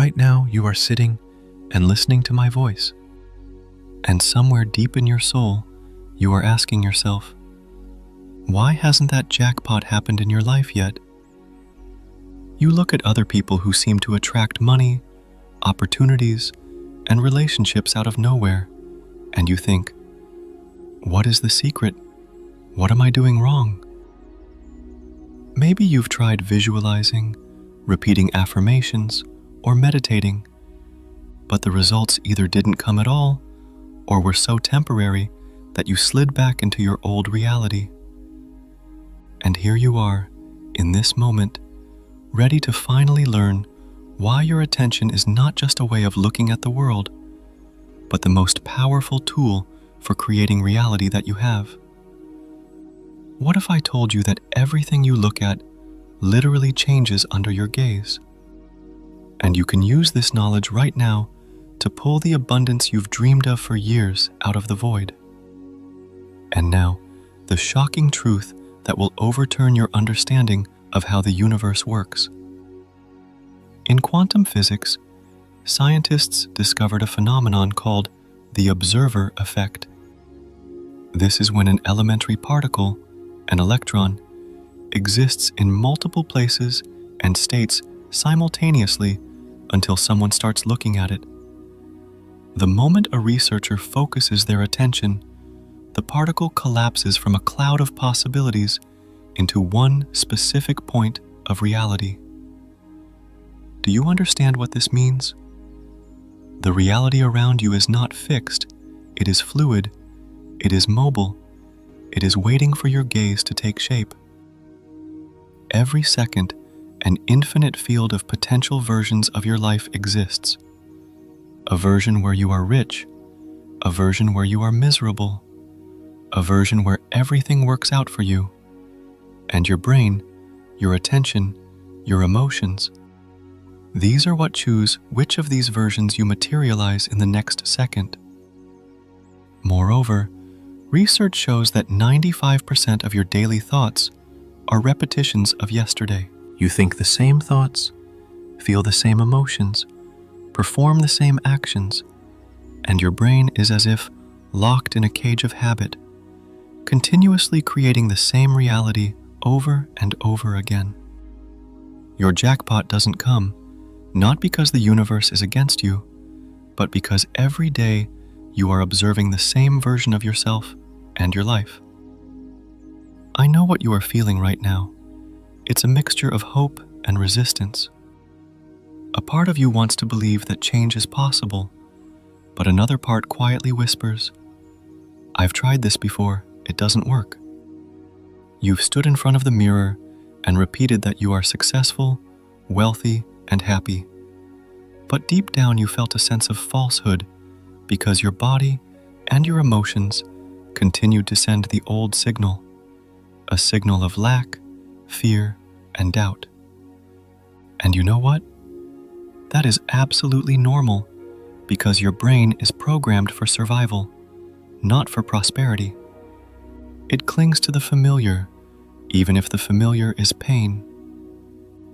right now you are sitting and listening to my voice. And somewhere deep in your soul, you are asking yourself, why hasn't that jackpot happened in your life yet? You look at other people who seem to attract money, opportunities, and relationships out of nowhere, and you think, what is the secret? What am I doing wrong? Maybe you've tried visualizing, repeating affirmations, or meditating, but the results either didn't come at all or were so temporary that you slid back into your old reality. And here you are, in this moment, ready to finally learn why your attention is not just a way of looking at the world, but the most powerful tool for creating reality that you have. What if I told you that everything you look at literally changes under your gaze? And you can use this knowledge right now to pull the abundance you've dreamed of for years out of the void. And now, the shocking truth that will overturn your understanding of how the universe works. In quantum physics, scientists discovered a phenomenon called the observer effect. This is when an elementary particle, an electron, exists in multiple places and states simultaneously until someone starts looking at it. The moment a researcher focuses their attention, the particle collapses from a cloud of possibilities into one specific point of reality. Do you understand what this means? The reality around you is not fixed, it is fluid, it is mobile, it is waiting for your gaze to take shape. Every second, an infinite field of potential versions of your life exists. A version where you are rich, a version where you are miserable, a version where everything works out for you, and your brain, your attention, your emotions. These are what choose which of these versions you materialize in the next second. Moreover, research shows that 95% of your daily thoughts are repetitions of yesterday. You think the same thoughts, feel the same emotions, perform the same actions, and your brain is as if locked in a cage of habit, continuously creating the same reality over and over again. Your jackpot doesn't come, not because the universe is against you, but because every day you are observing the same version of yourself and your life. I know what you are feeling right now. It's a mixture of hope and resistance. A part of you wants to believe that change is possible, but another part quietly whispers, I've tried this before, it doesn't work. You've stood in front of the mirror and repeated that you are successful, wealthy, and happy. But deep down you felt a sense of falsehood because your body and your emotions continued to send the old signal, a signal of lack, fear, and doubt. And you know what? That is absolutely normal because your brain is programmed for survival, not for prosperity. It clings to the familiar, even if the familiar is pain.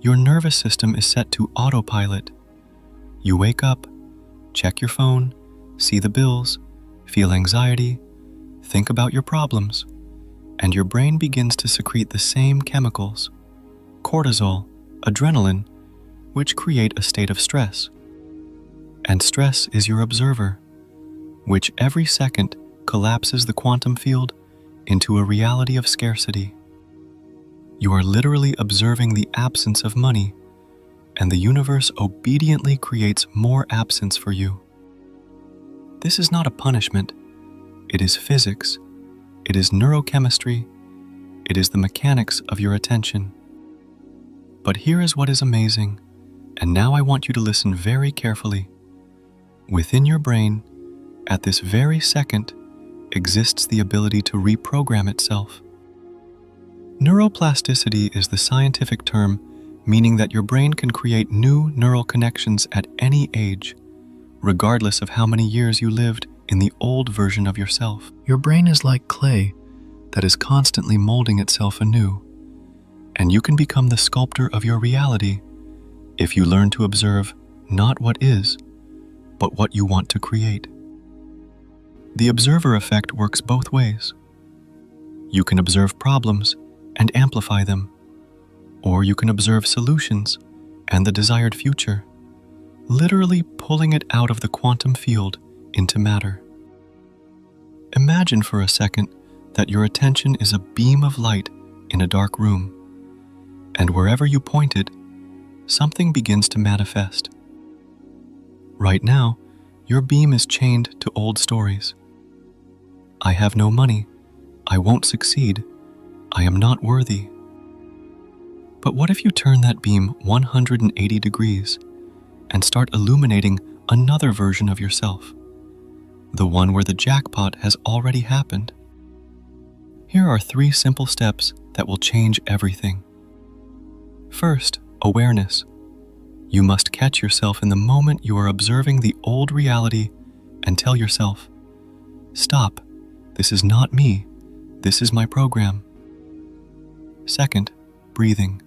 Your nervous system is set to autopilot. You wake up, check your phone, see the bills, feel anxiety, think about your problems, and your brain begins to secrete the same chemicals, cortisol, adrenaline, which create a state of stress. And stress is your observer, which every second collapses the quantum field into a reality of scarcity. You are literally observing the absence of money, and the universe obediently creates more absence for you. This is not a punishment. It is physics. It is neurochemistry. It is the mechanics of your attention. But here is what is amazing, and now I want you to listen very carefully. Within your brain, at this very second, exists the ability to reprogram itself. Neuroplasticity is the scientific term meaning that your brain can create new neural connections at any age, regardless of how many years you lived in the old version of yourself. Your brain is like clay that is constantly molding itself anew, and you can become the sculptor of your reality if you learn to observe not what is, but what you want to create. The observer effect works both ways. You can observe problems and amplify them, or you can observe solutions and the desired future, literally pulling it out of the quantum field into matter. Imagine for a second that your attention is a beam of light in a dark room, and wherever you point it, something begins to manifest. Right now, your beam is chained to old stories. I have no money. I won't succeed. I am not worthy. But what if you turn that beam 180 degrees and start illuminating another version of yourself, the one where the jackpot has already happened? Here are 3 simple steps that will change everything. First, awareness. You must catch yourself in the moment you are observing the old reality and tell yourself, "Stop, this is not me, this is my program." Second, breathing.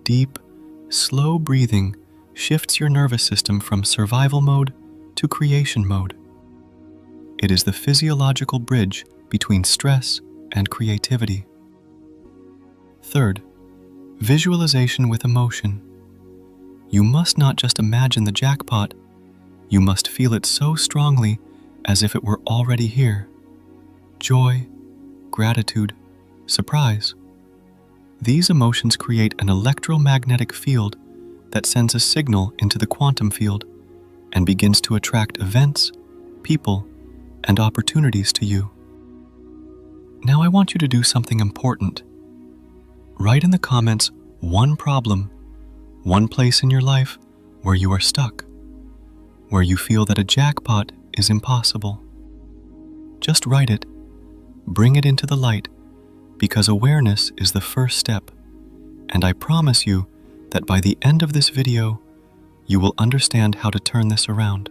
Deep, slow breathing shifts your nervous system from survival mode to creation mode. It is the physiological bridge between stress and creativity. Third, visualization with emotion. You must not just imagine the jackpot, you must feel it so strongly as if it were already here. Joy, gratitude, surprise. These emotions create an electromagnetic field that sends a signal into the quantum field and begins to attract events, people, and opportunities to you. Now I want you to do something important. Write in the comments one problem, one place in your life where you are stuck, where you feel that a jackpot is impossible. Just write it, bring it into the light, because awareness is the first step, and I promise you that by the end of this video, you will understand how to turn this around.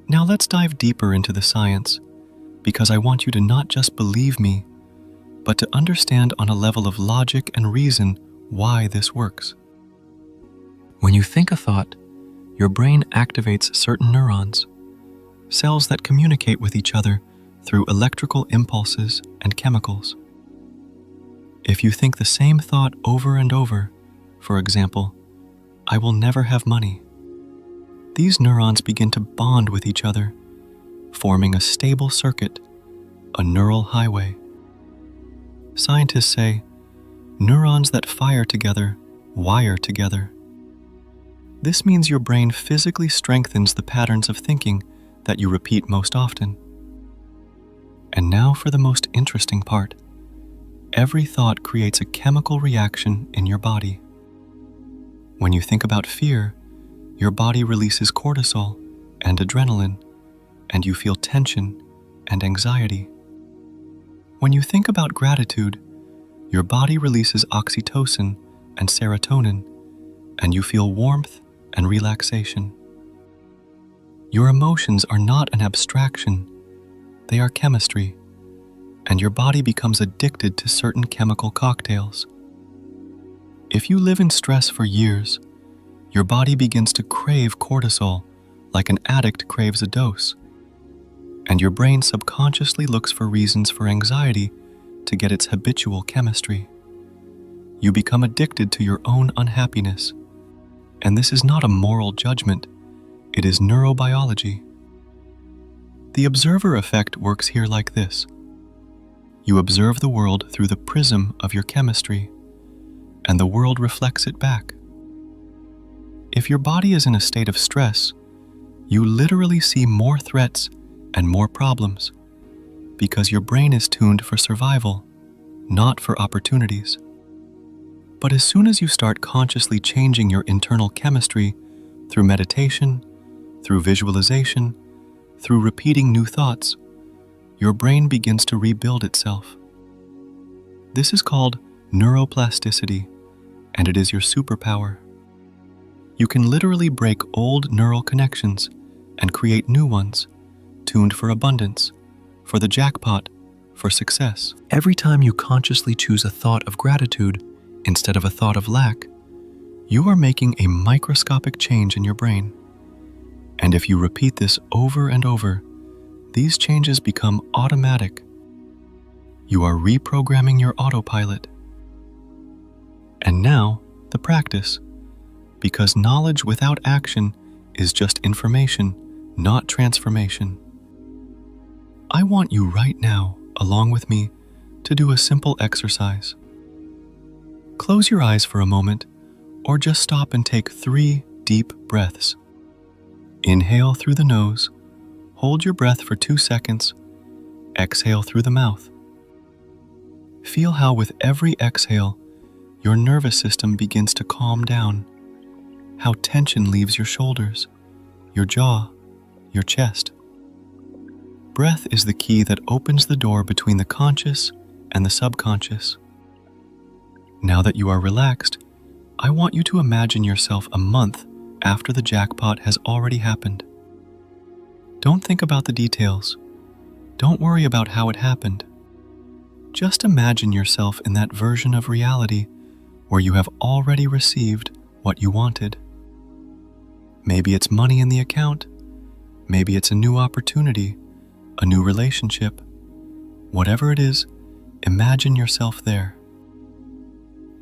Now let's dive deeper into the science, because I want you to not just believe me, but to understand on a level of logic and reason why this works. When you think a thought, your brain activates certain neurons, cells that communicate with each other through electrical impulses and chemicals. If you think the same thought over and over, for example, "I will never have money," these neurons begin to bond with each other, forming a stable circuit, a neural highway. Scientists say, neurons that fire together wire together. This means your brain physically strengthens the patterns of thinking that you repeat most often. And now for the most interesting part. Every thought creates a chemical reaction in your body. When you think about fear, your body releases cortisol and adrenaline, and you feel tension and anxiety. When you think about gratitude, your body releases oxytocin and serotonin, and you feel warmth and relaxation. Your emotions are not an abstraction, they are chemistry, and your body becomes addicted to certain chemical cocktails. If you live in stress for years, your body begins to crave cortisol like an addict craves a dose, and your brain subconsciously looks for reasons for anxiety to get its habitual chemistry. You become addicted to your own unhappiness, and this is not a moral judgment, it is neurobiology. The observer effect works here like this. You observe the world through the prism of your chemistry, and the world reflects it back. If your body is in a state of stress, you literally see more threats and more problems, because your brain is tuned for survival, not for opportunities. But as soon as you start consciously changing your internal chemistry through meditation, through visualization, through repeating new thoughts, your brain begins to rebuild itself. This is called neuroplasticity, and it is your superpower. You can literally break old neural connections and create new ones, tuned for abundance, for the jackpot, for success. Every time you consciously choose a thought of gratitude instead of a thought of lack, You are making a microscopic change in your brain. And if you repeat this over and over, these changes become automatic. You are reprogramming your autopilot. And now, the practice. Because knowledge without action is just information, not transformation. I want you right now, along with me, to do a simple exercise. Close your eyes for a moment, or just stop and take 3 deep breaths. Inhale through the nose, hold your breath for 2 seconds, exhale through the mouth. Feel how with every exhale, your nervous system begins to calm down, how tension leaves your shoulders, your jaw, your chest. Breath is the key that opens the door between the conscious and the subconscious. Now that you are relaxed, I want you to imagine yourself a month after the jackpot has already happened. Don't think about the details. Don't worry about how it happened. Just imagine yourself in that version of reality where you have already received what you wanted. Maybe it's money in the account. Maybe it's a new opportunity, a new relationship. Whatever it is, imagine yourself there.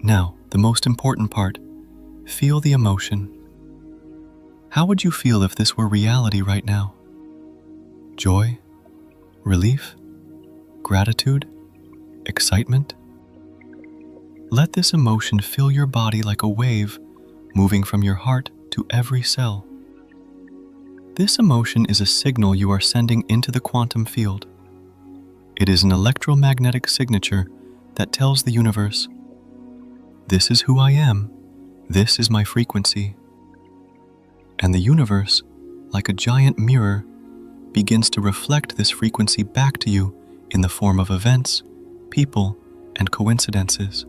Now, the most important part, feel the emotion. How would you feel if this were reality right now? Joy? Relief? Gratitude? Excitement? Let this emotion fill your body like a wave, moving from your heart to every cell. This emotion is a signal you are sending into the quantum field. It is an electromagnetic signature that tells the universe, "This is who I am. This is my frequency." And the universe, like a giant mirror, begins to reflect this frequency back to you in the form of events, people, and coincidences.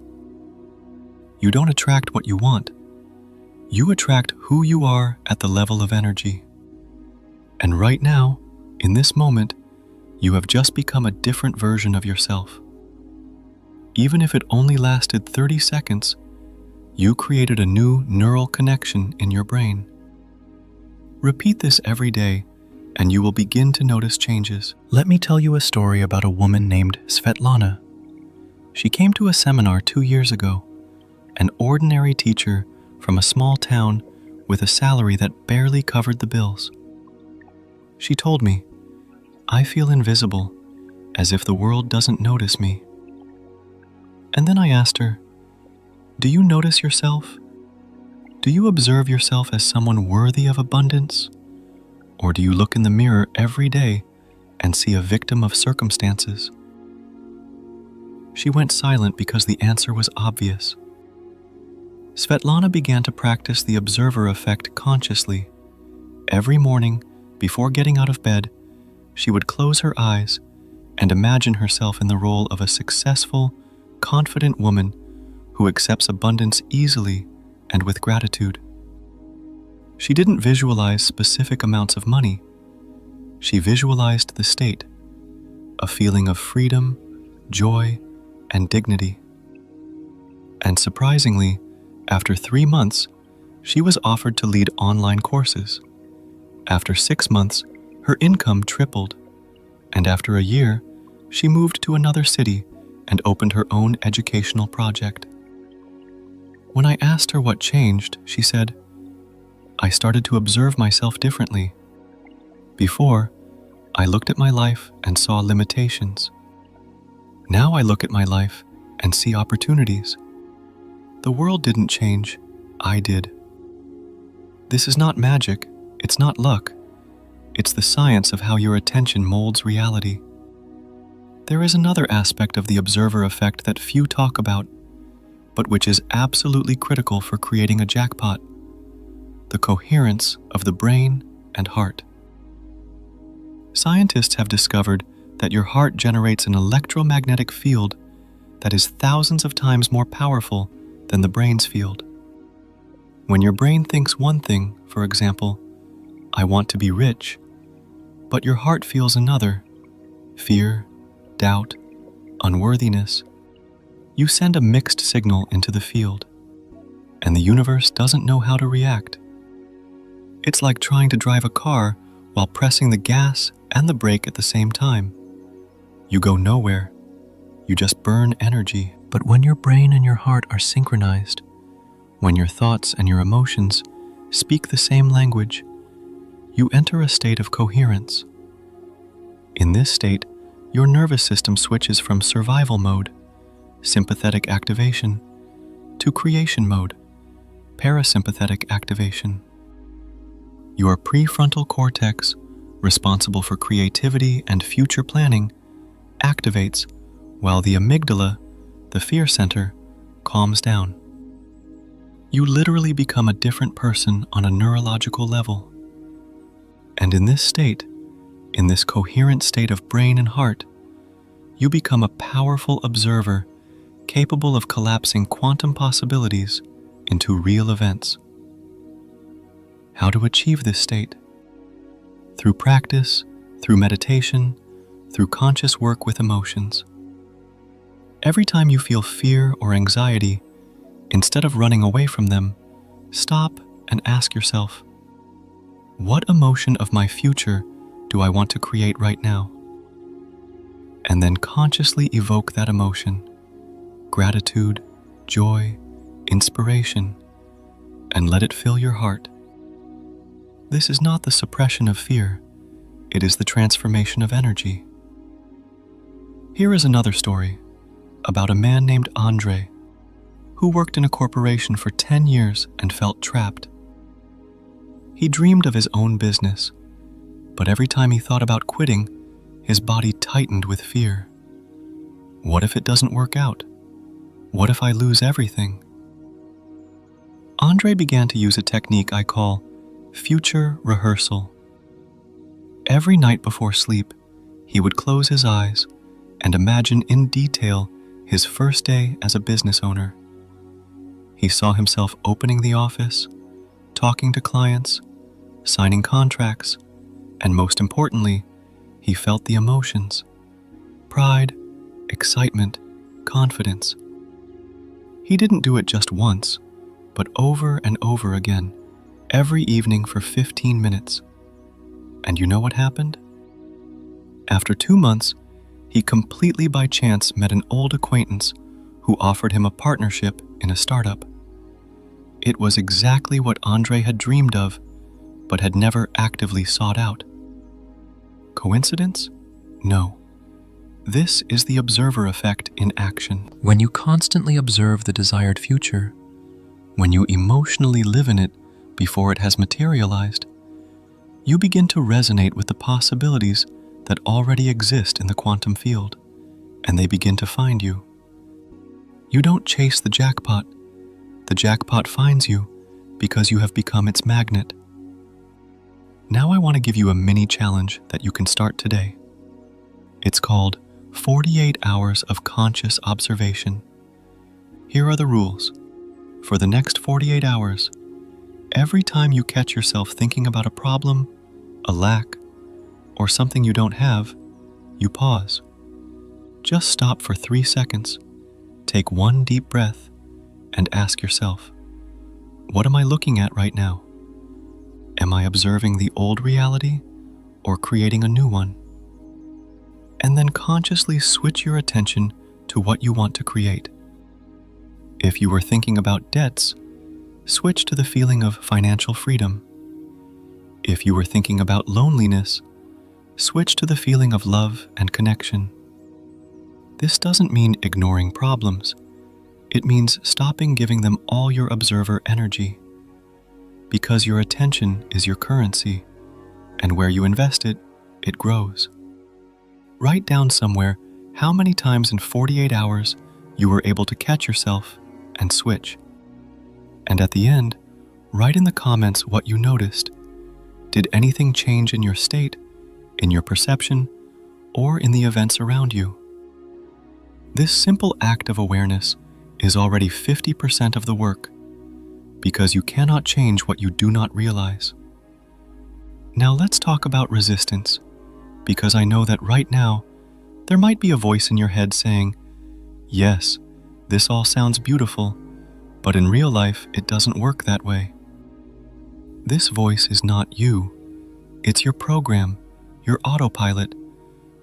You don't attract what you want. You attract who you are at the level of energy. And right now, in this moment, you have just become a different version of yourself. Even if it only lasted 30 seconds, you created a new neural connection in your brain. Repeat this every day, and you will begin to notice changes. Let me tell you a story about a woman named Svetlana. She came to a seminar 2 years ago, an ordinary teacher from a small town with a salary that barely covered the bills. She told me, "I feel invisible, as if the world doesn't notice me." And then I asked her, "Do you notice yourself? Do you observe yourself as someone worthy of abundance? Or do you look in the mirror every day and see a victim of circumstances?" She went silent because the answer was obvious. Svetlana began to practice the observer effect consciously. Every morning, before getting out of bed, she would close her eyes and imagine herself in the role of a successful, confident woman who accepts abundance easily and with gratitude. She didn't visualize specific amounts of money. She visualized the state, a feeling of freedom, joy, and dignity. And surprisingly, after 3 months, she was offered to lead online courses. After 6 months, her income tripled. And after a year, she moved to another city and opened her own educational project. When I asked her what changed, she said, "I started to observe myself differently. Before, I looked at my life and saw limitations. Now I look at my life and see opportunities. The world didn't change, I did." This is not magic, it's not luck. It's the science of how your attention molds reality. There is another aspect of the observer effect that few talk about, but which is absolutely critical for creating a jackpot: the coherence of the brain and heart. Scientists have discovered that your heart generates an electromagnetic field that is thousands of times more powerful than the brain's field. When your brain thinks one thing, for example, "I want to be rich," but your heart feels another, fear, doubt, unworthiness, you send a mixed signal into the field. and the universe doesn't know how to react. It's like trying to drive a car while pressing the gas and the brake at the same time. You go nowhere. You just burn energy. But when your brain and your heart are synchronized, when your thoughts and your emotions speak the same language, you enter a state of coherence. In this state, your nervous system switches from survival mode, sympathetic activation, to creation mode, parasympathetic activation. Your prefrontal cortex, responsible for creativity and future planning, activates, while the amygdala, the fear center, calms down. You literally become a different person on a neurological level. And in this state, in this coherent state of brain and heart, you become a powerful observer capable of collapsing quantum possibilities into real events. How to achieve this state? Through practice, through meditation, through conscious work with emotions. Every time you feel fear or anxiety, instead of running away from them, stop and ask yourself, what emotion of my future do I want to create right now? And then consciously evoke that emotion, gratitude, joy, inspiration, and let it fill your heart. This is not the suppression of fear, it is the transformation of energy. Here is another story about a man named Andre, who worked in a corporation for 10 years and felt trapped. He dreamed of his own business, but every time he thought about quitting, his body tightened with fear. What if it doesn't work out? What if I lose everything? Andre began to use a technique I call future rehearsal. Every night before sleep, he would close his eyes and imagine in detail his first day as a business owner. He saw himself opening the office, talking to clients, signing contracts, and most importantly, he felt the emotions: pride, excitement, confidence. He didn't do it just once, but over and over again, every evening for 15 minutes. And you know what happened? After 2 months, he completely by chance met an old acquaintance who offered him a partnership in a startup. It was exactly what Andre had dreamed of, but had never actively sought out. Coincidence? No. This is the observer effect in action. When you constantly observe the desired future, when you emotionally live in it before it has materialized, you begin to resonate with the possibilities that already exist in the quantum field, and they begin to find you. You don't chase the jackpot. The jackpot finds you because you have become its magnet. Now I want to give you a mini challenge that you can start today. It's called 48 Hours of Conscious Observation. Here are the rules. For the next 48 hours, every time you catch yourself thinking about a problem, a lack, or something you don't have, you pause. Just stop for 3 seconds, take one deep breath, and ask yourself, what am I looking at right now? Am I observing the old reality or creating a new one? And then consciously switch your attention to what you want to create. If you were thinking about debts, switch to the feeling of financial freedom. If you were thinking about loneliness, switch to the feeling of love and connection. This doesn't mean ignoring problems. It means stopping giving them all your observer energy. Because your attention is your currency, and where you invest it, it grows. Write down somewhere how many times in 48 hours you were able to catch yourself and switch. And at the end, write in the comments what you noticed. Did anything change in your state, in your perception, or in the events around you? This simple act of awareness is already 50% of the work, because you cannot change what you do not realize. Now let's talk about resistance, because I know that right now, there might be a voice in your head saying, yes, this all sounds beautiful, But in real life, it doesn't work that way. This voice is not you. It's your program, your autopilot,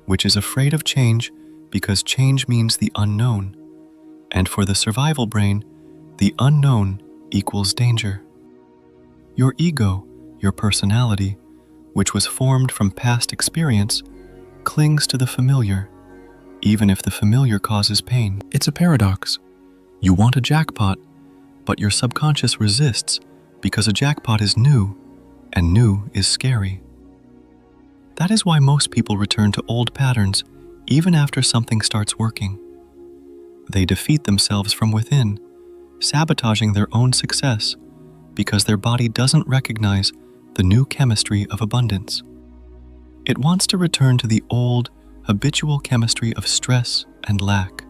which is afraid of change because change means the unknown. And for the survival brain, the unknown equals danger. Your ego, your personality, which was formed from past experience, clings to the familiar, even if the familiar causes pain. It's a paradox. You want a jackpot, but your subconscious resists because a jackpot is new, and new is scary. That is why most people return to old patterns even after something starts working. They defeat themselves from within, sabotaging their own success because their body doesn't recognize the new chemistry of abundance. It wants to return to the old, habitual chemistry of stress and lack.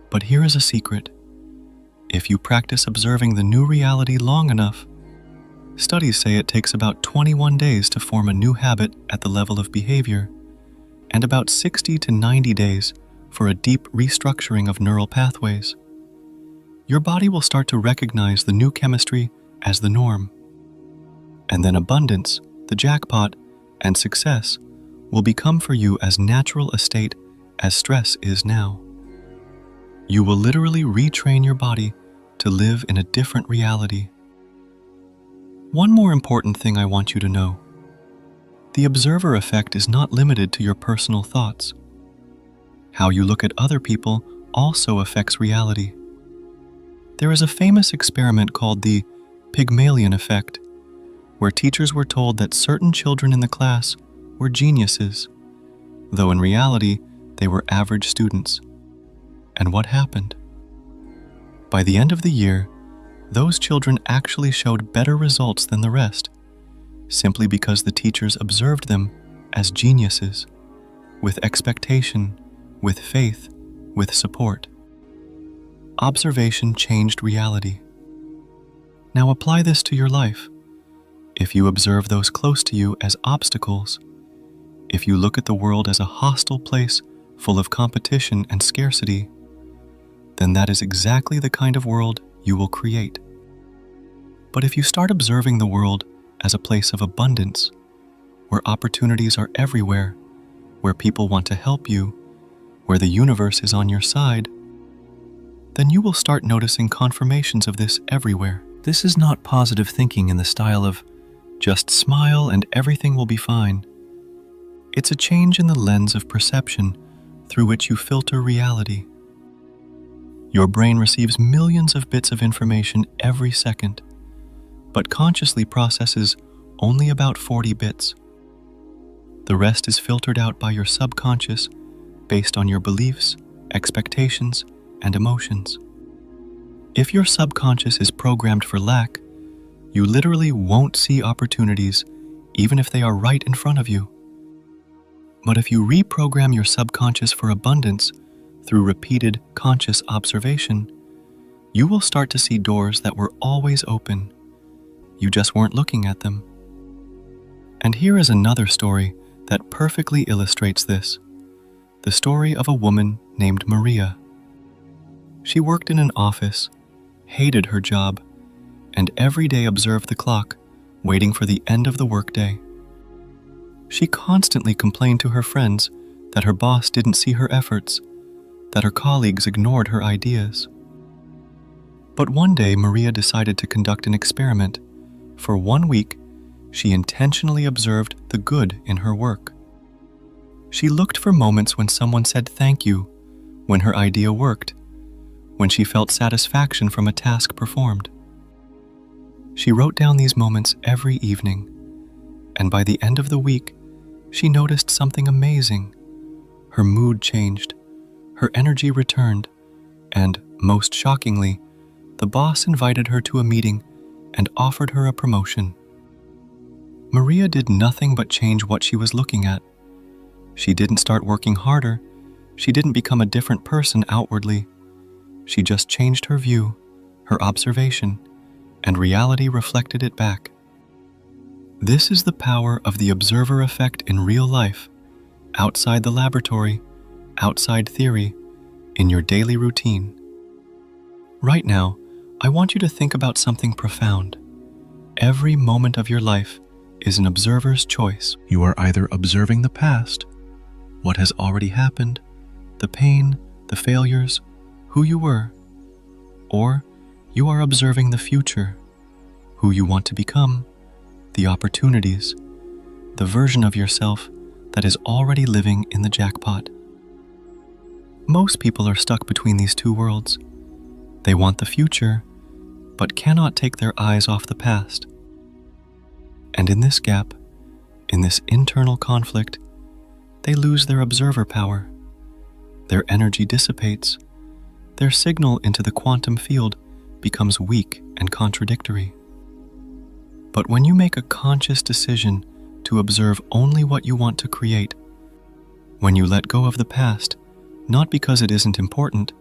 But here is a secret. If you practice observing the new reality long enough, studies say it takes about 21 days to form a new habit at the level of behavior, and about 60 to 90 days for a deep restructuring of neural pathways. Your body will start to recognize the new chemistry as the norm. And then abundance, the jackpot, and success will become for you as natural a state as stress is now. You will literally retrain your body to live in a different reality. One more important thing I want you to know. The observer effect is not limited to your personal thoughts. How you look at other people also affects reality. There is a famous experiment called the Pygmalion effect, where teachers were told that certain children in the class were geniuses, though in reality they were average students. And what happened? By the end of the year, those children actually showed better results than the rest, simply because the teachers observed them as geniuses, with expectation, with faith, with support. Observation changed reality. Now apply this to your life. If you observe those close to you as obstacles, if you look at the world as a hostile place full of competition and scarcity, then that is exactly the kind of world you will create. But if you start observing the world as a place of abundance, where opportunities are everywhere, where people want to help you, where the universe is on your side, then you will start noticing confirmations of this everywhere. This is not positive thinking in the style of just smile and everything will be fine. It's a change in the lens of perception through which you filter reality. Your brain receives millions of bits of information every second, but consciously processes only about 40 bits. The rest is filtered out by your subconscious based on your beliefs, expectations, and emotions. If your subconscious is programmed for lack, you literally won't see opportunities even if they are right in front of you. But if you reprogram your subconscious for abundance through repeated conscious observation, you will start to see doors that were always open. You just weren't looking at them. And here is another story that perfectly illustrates this. The story of a woman named Maria. She worked in an office, hated her job, and every day observed the clock, waiting for the end of the workday. She constantly complained to her friends that her boss didn't see her efforts, that her colleagues ignored her ideas. But one day, Maria decided to conduct an experiment. For 1 week, she intentionally observed the good in her work. She looked for moments when someone said thank you, when her idea worked, when she felt satisfaction from a task performed. She wrote down these moments every evening, and by the end of the week, she noticed something amazing. Her mood changed, her energy returned, and, most shockingly, the boss invited her to a meeting and offered her a promotion. Maria did nothing but change what she was looking at. She didn't start working harder. She didn't become a different person outwardly. She just changed her view, her observation, and reality reflected it back. This is the power of the observer effect in real life, outside the laboratory, outside theory, in your daily routine. Right now, I want you to think about something profound. Every moment of your life is an observer's choice. You are either observing the past, what has already happened, the pain, the failures, who you were, or you are observing the future, who you want to become, the opportunities, the version of yourself that is already living in the jackpot. Most people are stuck between these two worlds. They want the future, but cannot take their eyes off the past. And in this gap, in this internal conflict, they lose their observer power. Their energy dissipates. Their signal into the quantum field becomes weak and contradictory. But when you make a conscious decision to observe only what you want to create, when you let go of the past, not because it isn't important,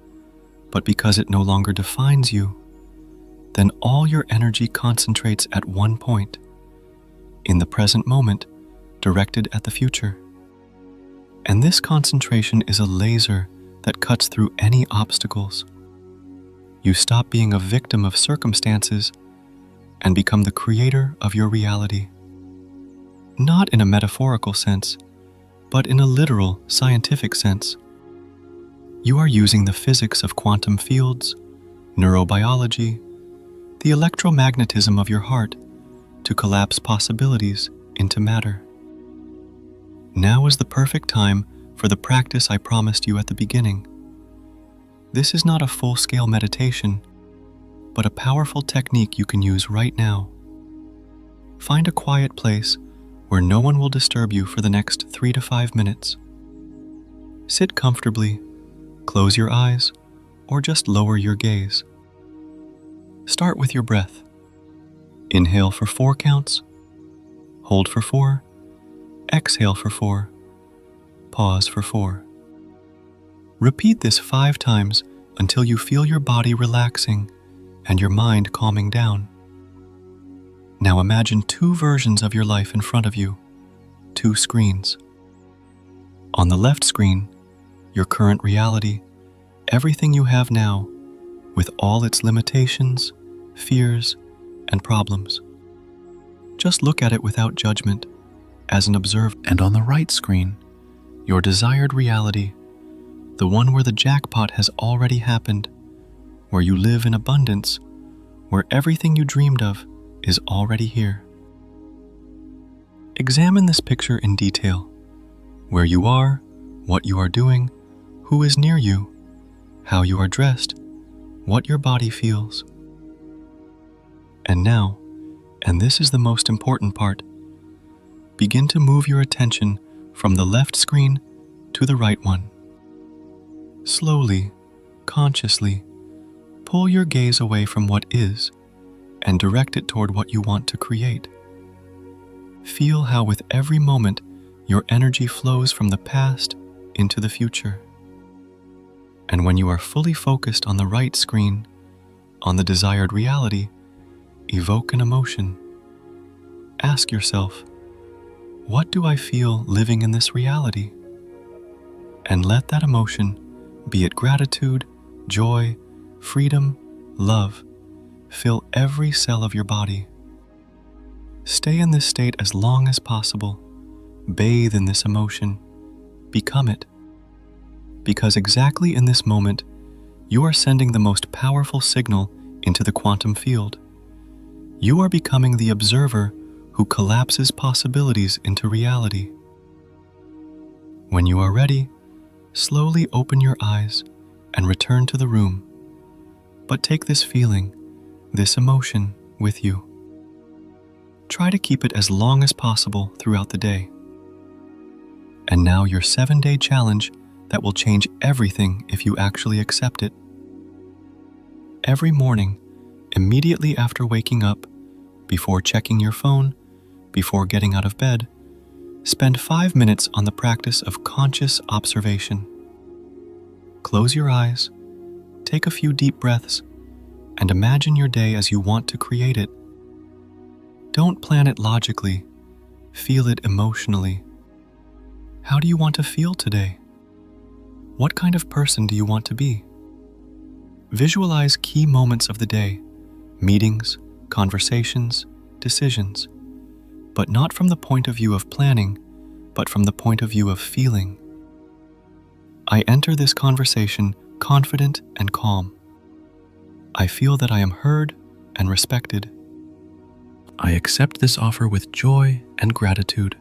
but because it no longer defines you, then all your energy concentrates at one point, in the present moment, directed at the future. And this concentration is a laser that cuts through any obstacles. You stop being a victim of circumstances and become the creator of your reality. Not in a metaphorical sense, but in a literal, scientific sense. You are using the physics of quantum fields, neurobiology, the electromagnetism of your heart to collapse possibilities into matter. Now is the perfect time for the practice I promised you at the beginning. This is not a full-scale meditation, but a powerful technique you can use right now. Find a quiet place where no one will disturb you for the next 3 to 5 minutes. Sit comfortably, close your eyes, or just lower your gaze. Start with your breath. Inhale for 4 counts, hold for 4, exhale for 4, pause for 4. Repeat this 5 times until you feel your body relaxing and your mind calming down. Now imagine 2 versions of your life in front of you, 2 screens. On the left screen, your current reality, everything you have now, with all its limitations, fears, and problems. Just look at it without judgment, as an observer. And on the right screen, your desired reality, the one where the jackpot has already happened, where you live in abundance, where everything you dreamed of is already here. Examine this picture in detail, where you are, what you are doing, who is near you, how you are dressed, what your body feels. And now, and this is the most important part, begin to move your attention from the left screen to the right one. Slowly, consciously, pull your gaze away from what is and direct it toward what you want to create. Feel how with every moment your energy flows from the past into the future. And when you are fully focused on the right screen, on the desired reality, evoke an emotion. Ask yourself, what do I feel living in this reality? And let that emotion, be it gratitude, joy, freedom, love, fill every cell of your body. Stay in this state as long as possible. Bathe in this emotion. Become it. Because exactly in this moment, you are sending the most powerful signal into the quantum field. You are becoming the observer who collapses possibilities into reality. When you are ready, slowly open your eyes and return to the room. But take this feeling, this emotion, with you. Try to keep it as long as possible throughout the day. And now your 7-day challenge that will change everything if you actually accept it. Every morning, immediately after waking up, before checking your phone, before getting out of bed, spend 5 minutes on the practice of conscious observation. Close your eyes, take a few deep breaths, and imagine your day as you want to create it. Don't plan it logically, feel it emotionally. How do you want to feel today? What kind of person do you want to be? Visualize key moments of the day meetings, conversations, decisions, but not from the point of view of planning, but from the point of view of feeling. I enter this conversation confident and calm. I feel that I am heard and respected. I accept this offer with joy and gratitude.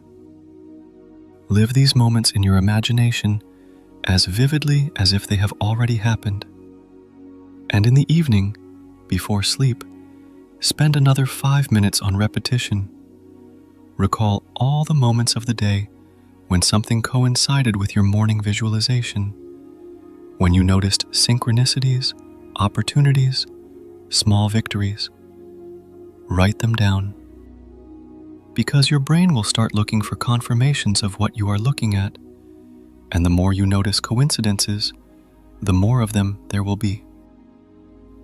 Live these moments in your imagination as vividly as if they have already happened. And in the evening, before sleep, spend another 5 minutes on repetition. Recall all the moments of the day when something coincided with your morning visualization, when you noticed synchronicities, opportunities, small victories. Write them down, because your brain will start looking for confirmations of what you are looking at, and the more you notice coincidences, the more of them there will be.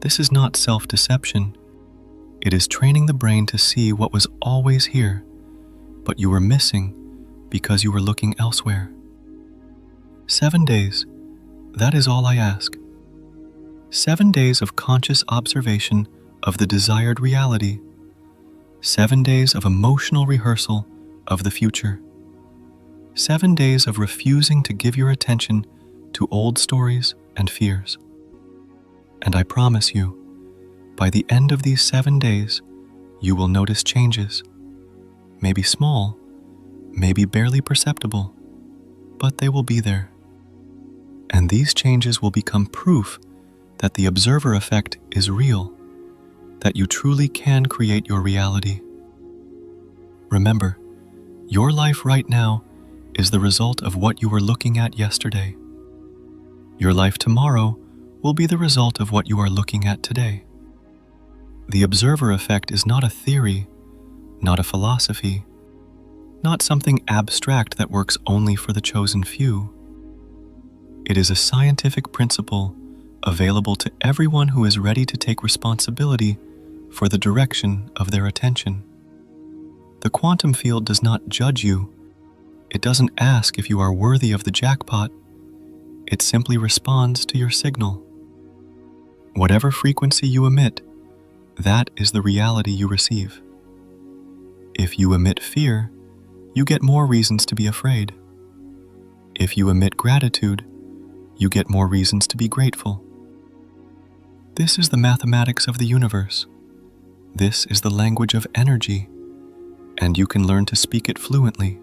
This is not self-deception. It is training the brain to see what was always here, but you were missing because you were looking elsewhere. 7 days, that is all I ask. 7 days of conscious observation of the desired reality. 7 days of emotional rehearsal of the future. 7 days of refusing to give your attention to old stories and fears. And I promise you, by the end of these 7 days, you will notice changes. Maybe small, maybe barely perceptible, but they will be there. And these changes will become proof that the observer effect is real, that you truly can create your reality. Remember, your life right now is the result of what you were looking at yesterday. Your life tomorrow will be the result of what you are looking at today. The observer effect is not a theory, not a philosophy, not something abstract that works only for the chosen few. It is a scientific principle available to everyone who is ready to take responsibility for the direction of their attention. The quantum field does not judge you. It doesn't ask if you are worthy of the jackpot. It simply responds to your signal. Whatever frequency you emit, that is the reality you receive. If you emit fear, you get more reasons to be afraid. If you emit gratitude, you get more reasons to be grateful. This is the mathematics of the universe. This is the language of energy, and you can learn to speak it fluently.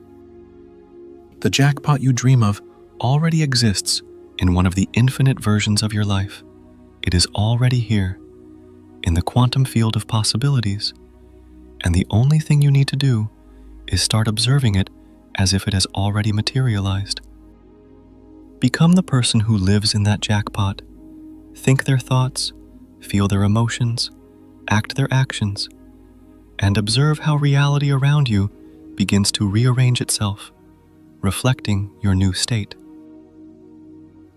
The jackpot you dream of already exists in one of the infinite versions of your life. It is already here, in the quantum field of possibilities, and the only thing you need to do is start observing it as if it has already materialized. Become the person who lives in that jackpot. Think their thoughts, feel their emotions, act their actions, and observe how reality around you begins to rearrange itself, reflecting your new state.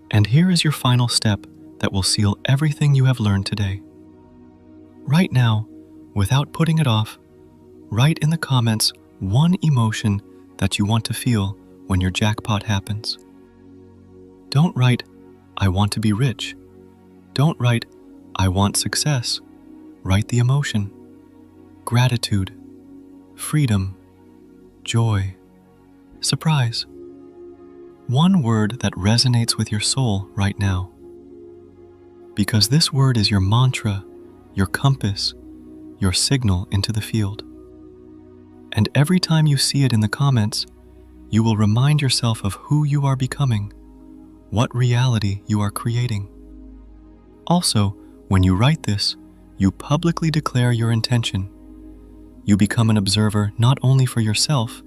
And here is your final step that will seal everything you have learned today. Right now, without putting it off, write in the comments one emotion that you want to feel when your jackpot happens. Don't write, "I want to be rich." Don't write, "I want success." Write the emotion: gratitude, freedom, joy, surprise. One word that resonates with your soul right now. Because this word is your mantra, your compass, your signal into the field. And every time you see it in the comments, you will remind yourself of who you are becoming, what reality you are creating. Also, when you write this, you publicly declare your intention. You become an observer not only for yourself,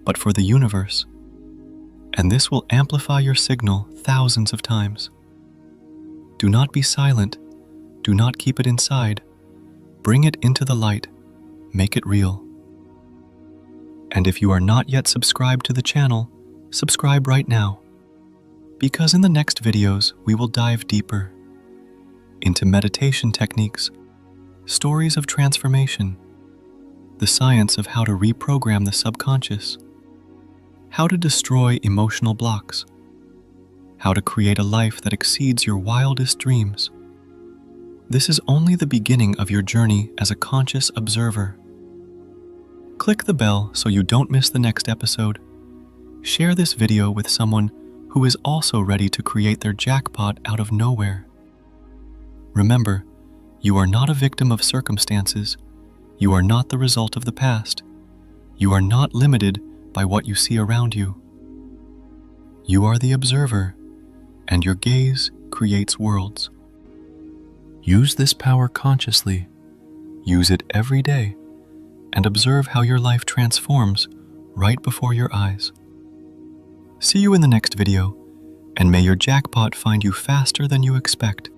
but for the universe. And this will amplify your signal thousands of times. Do not be silent. Do not keep it inside. Bring it into the light. Make it real. And if you are not yet subscribed to the channel, subscribe right now. Because in the next videos, we will dive deeper into meditation techniques, stories of transformation, the science of how to reprogram the subconscious, how to destroy emotional blocks, how to create a life that exceeds your wildest dreams, This is only the beginning of your journey as a conscious observer. Click the bell so you don't miss the next episode. Share this video with someone who is also ready to create their jackpot out of nowhere. Remember, you are not a victim of circumstances. You are not the result of the past. You are not limited by what you see around you. You are the observer, and your gaze creates worlds. Use this power consciously. Use it every day, and observe how your life transforms right before your eyes. See you in the next video, and may your jackpot find you faster than you expect.